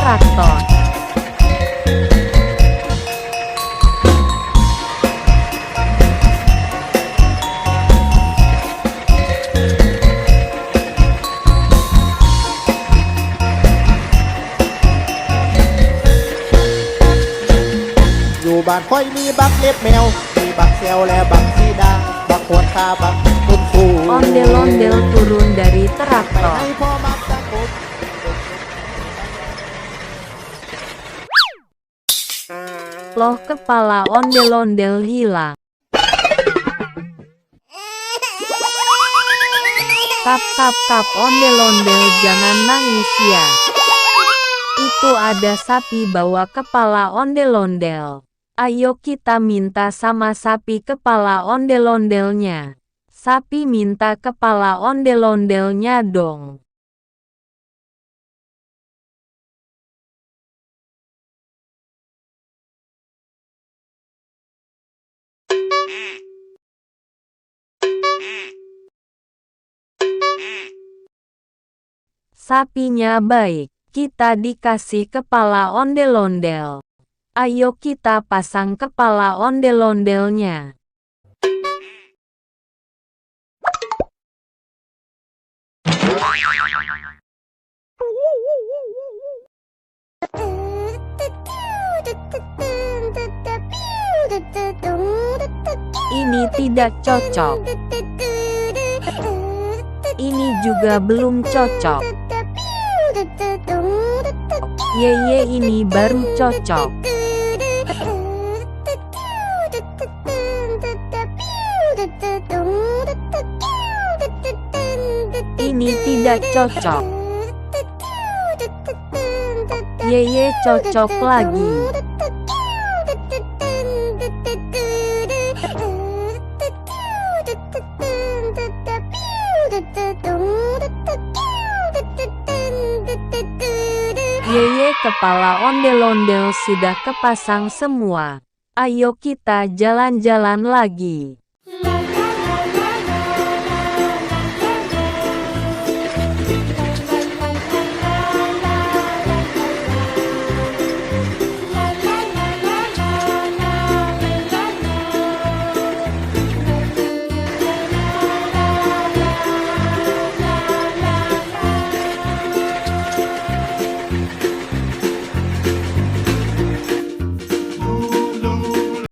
traktor.อยู่บ้านค่อยมีบักเล็บแมวมีบักแซวและบักซีดาบักขวดคาบักตุนสู Ondel-ondel turun dari ไป traktor. ให้พ่อมักตะโกน Loh, kepala ondel-ondel hilang. Kap kap kap, ondel-ondel jangan nangis ya. Itu ada sapi bawa kepala ondel-ondel. Ayo kita minta sama sapi kepala ondel-ondelnya. Sapi minta kepala ondel-ondelnya dong. Sapinya baik, kita dikasih kepala ondel-ondel. Ayo kita pasang kepala ondel-ondelnya. Ini tidak cocok. Ini juga belum cocok. Yeye, ini baru cocok. Ini tidak cocok. Yeye cocok lagi. Yeye, kepala ondel-ondel sudah kepasang semua. Ayo kita jalan-jalan lagi.